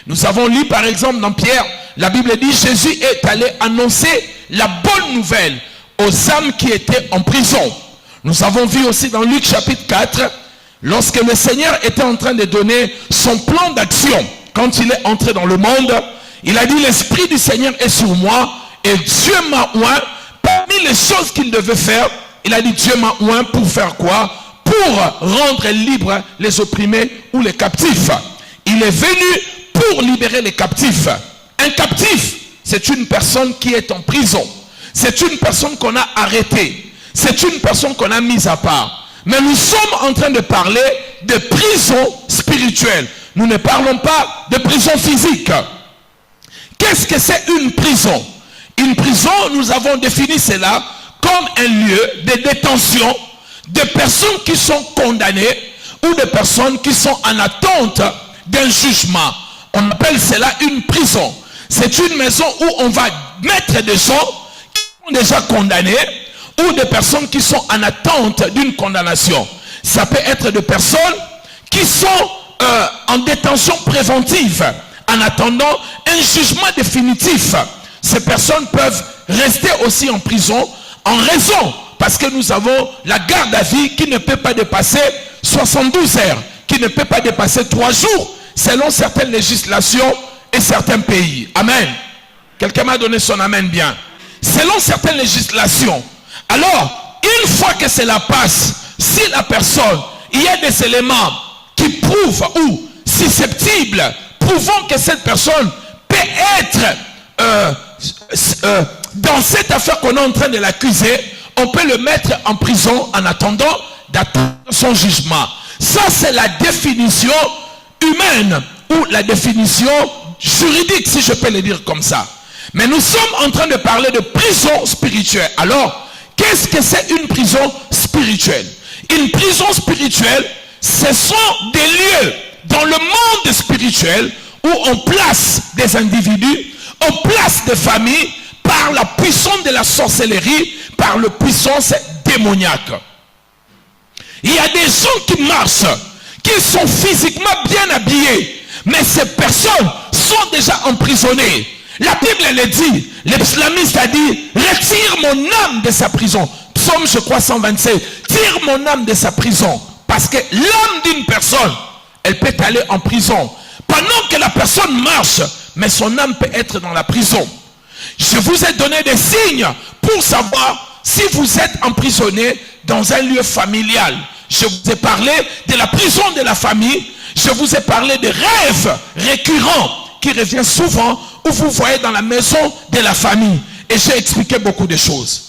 Nous avons lu par exemple dans Pierre, la Bible dit Jésus est allé annoncer la bonne nouvelle aux âmes qui étaient en prison. Nous avons vu aussi dans Luc chapitre 4, lorsque le Seigneur était en train de donner son plan d'action, quand il est entré dans le monde, il a dit l'Esprit du Seigneur est sur moi et Dieu m'a oint. Parmi les choses qu'il devait faire, il a dit Dieu m'a oint pour faire quoi? Pour rendre libres les opprimés ou les captifs. Il est venu pour libérer les captifs. Un captif, c'est une personne qui est en prison. C'est une personne qu'on a arrêtée. C'est une personne qu'on a mise à part. Mais nous sommes en train de parler de prison spirituelle. Nous ne parlons pas de prison physique. Qu'est-ce que c'est une prison? Une prison, nous avons défini cela comme un lieu de détention de personnes qui sont condamnées ou de personnes qui sont en attente d'un jugement. On appelle cela une prison. C'est une maison où on va mettre des gens qui sont déjà condamnés ou des personnes qui sont en attente d'une condamnation. Ça peut être des personnes qui sont en détention préventive en attendant un jugement définitif. Ces personnes peuvent rester aussi en prison en raison, parce que nous avons la garde à vue qui ne peut pas dépasser 72 heures, qui ne peut pas dépasser 3 jours, selon certaines législations et certains pays. Amen. Quelqu'un m'a donné son amen bien. Selon certaines législations. Alors, une fois que cela passe, si la personne, il y a des éléments qui prouvent ou susceptibles, prouvant que cette personne peut être dans cette affaire qu'on est en train de l'accuser, on peut le mettre en prison en attendant d'attendre son jugement. Ça, c'est la définition humaine ou la définition juridique, si je peux le dire comme ça. Mais nous sommes en train de parler de prison spirituelle. Alors, qu'est-ce que c'est une prison spirituelle? Une prison spirituelle, ce sont des lieux dans le monde spirituel où on place des individus, on place des familles par la puissance de la sorcellerie, par la puissance démoniaque. Il y a des gens qui marchent, qui sont physiquement bien habillés, mais ces personnes sont déjà emprisonnées. La Bible le dit, le psalmiste a dit, retire mon âme de sa prison. Psaume, je crois, 127, tire mon âme de sa prison. Parce que l'âme d'une personne, elle peut aller en prison. Pendant que la personne marche, mais son âme peut être dans la prison. Je vous ai donné des signes pour savoir si vous êtes emprisonné dans un lieu familial. Je vous ai parlé de la prison de la famille. Je vous ai parlé des rêves récurrents qui reviennent souvent où vous voyez dans la maison de la famille. Et j'ai expliqué beaucoup de choses.